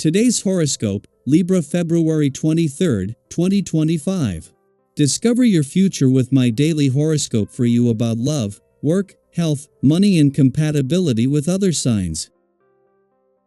Today's horoscope, Libra February 23, 2025. Discover your future with my daily horoscope for you about love, work, health, money and compatibility with other signs.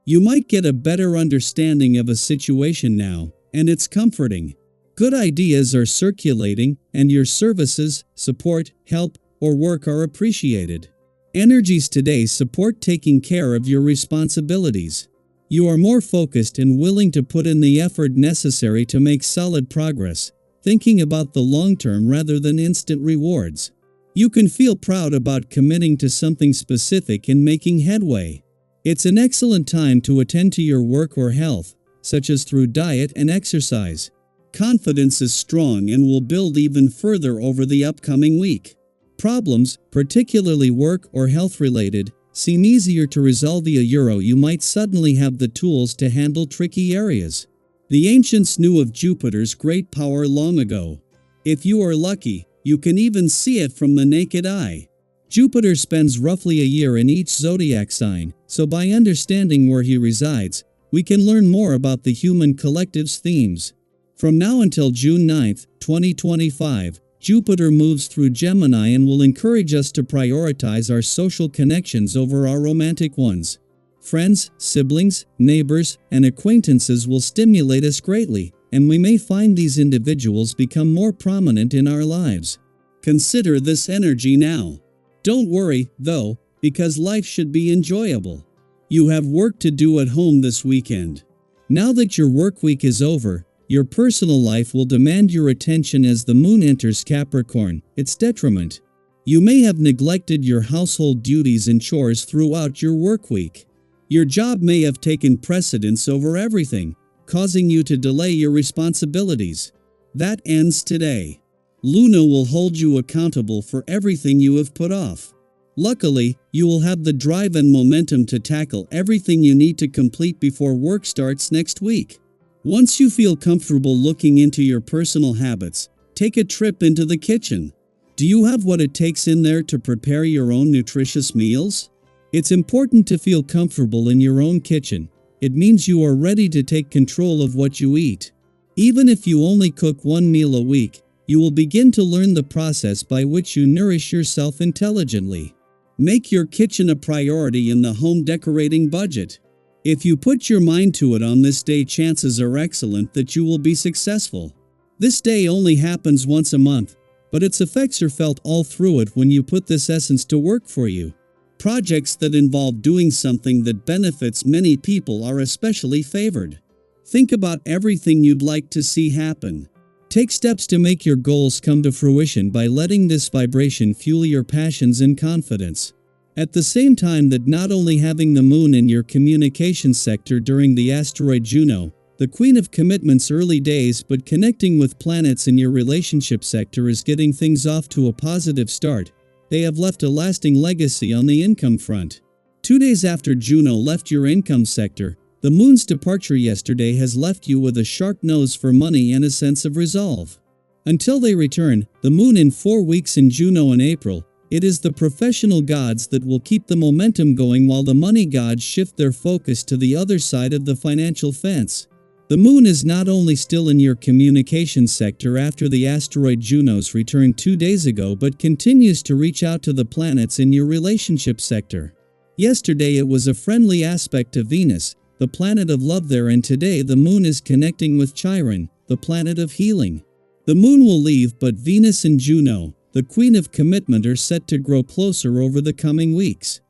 You might get a better understanding of a situation now, and it's comforting. Good ideas are circulating, and your services, support, help, or work are appreciated. Energies today support taking care of your responsibilities. You are more focused and willing to put in the effort necessary to make solid progress, thinking about the long term rather than instant rewards. You can feel proud about committing to something specific and making headway. It's an excellent time to attend to your work or health, such as through diet and exercise. Confidence is strong and will build even further over the upcoming week. Problems, particularly work or health related, seem easier to resolve via you might suddenly have the tools to handle tricky areas. The ancients knew of Jupiter's great power long ago. If you are lucky, you can even see it from the naked eye. Jupiter spends roughly a year in each zodiac sign, so by understanding where he resides, we can learn more about the human collective's themes. From now until June 9, 2025, Jupiter moves through Gemini and will encourage us to prioritize our social connections over our romantic ones. Friends, siblings, neighbors, and acquaintances will stimulate us greatly, and we may find these individuals become more prominent in our lives. Consider this energy now. Don't worry, though, because life should be enjoyable. You have work to do at home this weekend. Now that your work week is over, your personal life will demand your attention as the moon enters Capricorn, its detriment. You may have neglected your household duties and chores throughout your work week. Your job may have taken precedence over everything, causing you to delay your responsibilities. That ends today. Luna will hold you accountable for everything you have put off. Luckily, you will have the drive and momentum to tackle everything you need to complete before work starts next week. Once you feel comfortable looking into your personal habits, take a trip into the kitchen. Do you have what it takes in there to prepare your own nutritious meals? It's important to feel comfortable in your own kitchen. It means you are ready to take control of what you eat. Even if you only cook one meal a week, you will begin to learn the process by which you nourish yourself intelligently. Make your kitchen a priority in the home decorating budget. If you put your mind to it on this day, chances are excellent that you will be successful. This day only happens once a month, but its effects are felt all through it when you put this essence to work for you. Projects that involve doing something that benefits many people are especially favored. Think about everything you'd like to see happen. Take steps to make your goals come to fruition by letting this vibration fuel your passions and confidence. At the same time that not only having the moon in your communication sector during the asteroid Juno, the queen of commitment's early days, but connecting with planets in your relationship sector is getting things off to a positive start. They have left a lasting legacy on the income front. 2 days after Juno left your income sector, the moon's departure yesterday has left you with a sharp nose for money and a sense of resolve. Until they return, the moon in 4 weeks in Juno and April, it is the professional gods that will keep the momentum going while the money gods shift their focus to the other side of the financial fence. The moon is not only still in your communication sector after the asteroid Juno's return 2 days ago, but continues to reach out to the planets in your relationship sector. Yesterday it was a friendly aspect to Venus, the planet of love there, and today the moon is connecting with Chiron, the planet of healing. The moon will leave, but Venus and Juno, the queen of commitment, are set to grow closer over the coming weeks.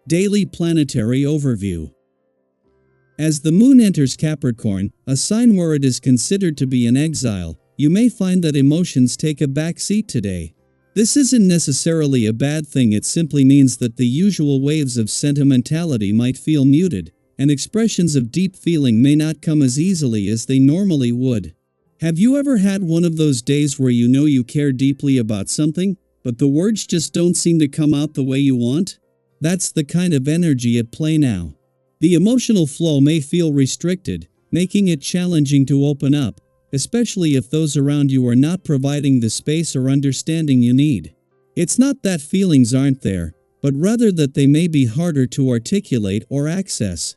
Daily Planetary Overview. As the moon enters Capricorn, a sign where it is considered to be in exile, you may find that emotions take a back seat today. This isn't necessarily a bad thing, it simply means that the usual waves of sentimentality might feel muted, and expressions of deep feeling may not come as easily as they normally would. Have you ever had one of those days where you know you care deeply about something, but the words just don't seem to come out the way you want? That's the kind of energy at play now. The emotional flow may feel restricted, making it challenging to open up, especially if those around you are not providing the space or understanding you need. It's not that feelings aren't there, but rather that they may be harder to articulate or access.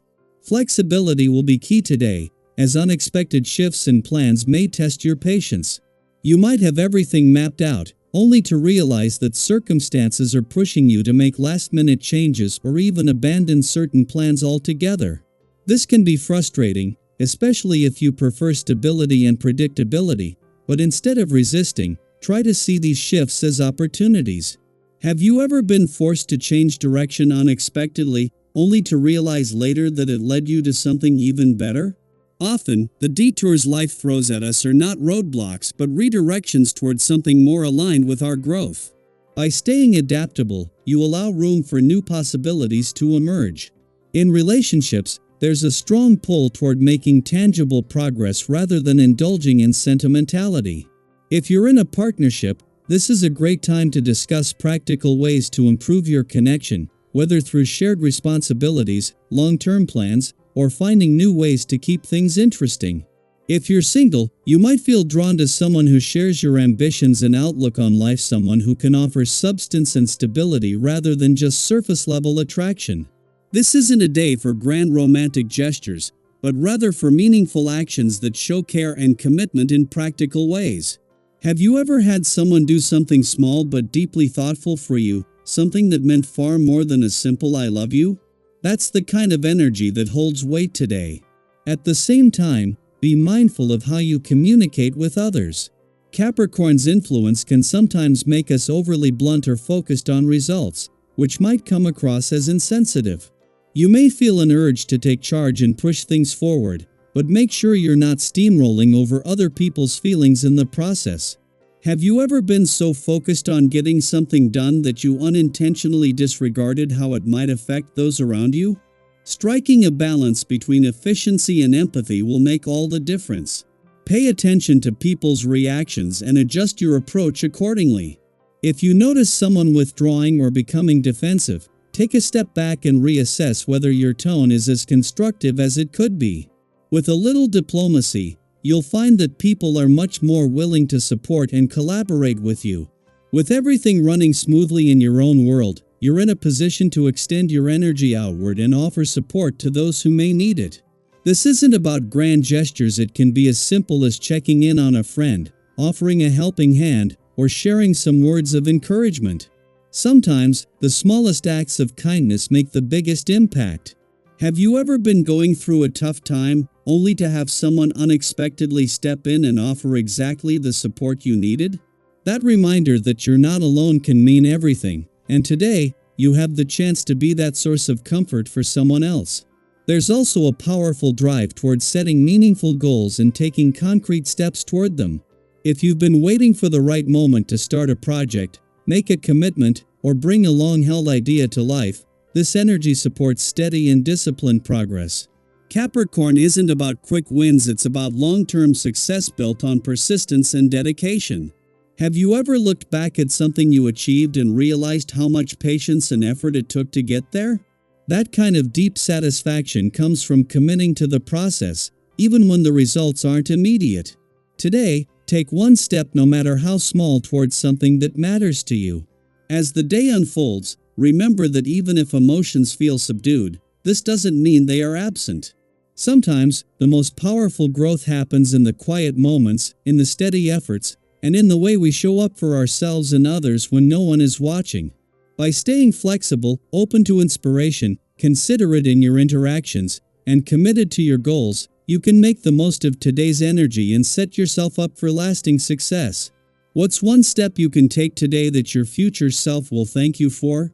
Flexibility will be key today, as unexpected shifts in plans may test your patience. You might have everything mapped out, only to realize that circumstances are pushing you to make last-minute changes or even abandon certain plans altogether. This can be frustrating, especially if you prefer stability and predictability, but instead of resisting, try to see these shifts as opportunities. Have you ever been forced to change direction unexpectedly, only to realize later that it led you to something even better? Often, the detours life throws at us are not roadblocks but redirections towards something more aligned with our growth. By staying adaptable, you allow room for new possibilities to emerge. In relationships, there's a strong pull toward making tangible progress rather than indulging in sentimentality. If you're in a partnership, this is a great time to discuss practical ways to improve your connection, whether through shared responsibilities, long-term plans, or finding new ways to keep things interesting. If you're single, you might feel drawn to someone who shares your ambitions and outlook on life, someone who can offer substance and stability rather than just surface-level attraction. This isn't a day for grand romantic gestures, but rather for meaningful actions that show care and commitment in practical ways. Have you ever had someone do something small but deeply thoughtful for you, something that meant far more than a simple "I love you"? That's the kind of energy that holds weight today. At the same time, be mindful of how you communicate with others. Capricorn's influence can sometimes make us overly blunt or focused on results, which might come across as insensitive. You may feel an urge to take charge and push things forward, but make sure you're not steamrolling over other people's feelings in the process. Have you ever been so focused on getting something done that you unintentionally disregarded how it might affect those around you? Striking a balance between efficiency and empathy will make all the difference. Pay attention to people's reactions and adjust your approach accordingly. If you notice someone withdrawing or becoming defensive, take a step back and reassess whether your tone is as constructive as it could be. With a little diplomacy, you'll find that people are much more willing to support and collaborate with you. With everything running smoothly in your own world, you're in a position to extend your energy outward and offer support to those who may need it. This isn't about grand gestures. It can be as simple as checking in on a friend, offering a helping hand, or sharing some words of encouragement. Sometimes, the smallest acts of kindness make the biggest impact. Have you ever been going through a tough time, only to have someone unexpectedly step in and offer exactly the support you needed? That reminder that you're not alone can mean everything, and today, you have the chance to be that source of comfort for someone else. There's also a powerful drive towards setting meaningful goals and taking concrete steps toward them. If you've been waiting for the right moment to start a project, make a commitment, or bring a long-held idea to life, this energy supports steady and disciplined progress. Capricorn isn't about quick wins, it's about long-term success built on persistence and dedication. Have you ever looked back at something you achieved and realized how much patience and effort it took to get there? That kind of deep satisfaction comes from committing to the process, even when the results aren't immediate. Today, take one step, no matter how small, towards something that matters to you. As the day unfolds, remember that even if emotions feel subdued, this doesn't mean they are absent. Sometimes, the most powerful growth happens in the quiet moments, in the steady efforts, and in the way we show up for ourselves and others when no one is watching. By staying flexible, open to inspiration, considerate in your interactions, and committed to your goals, you can make the most of today's energy and set yourself up for lasting success. What's one step you can take today that your future self will thank you for?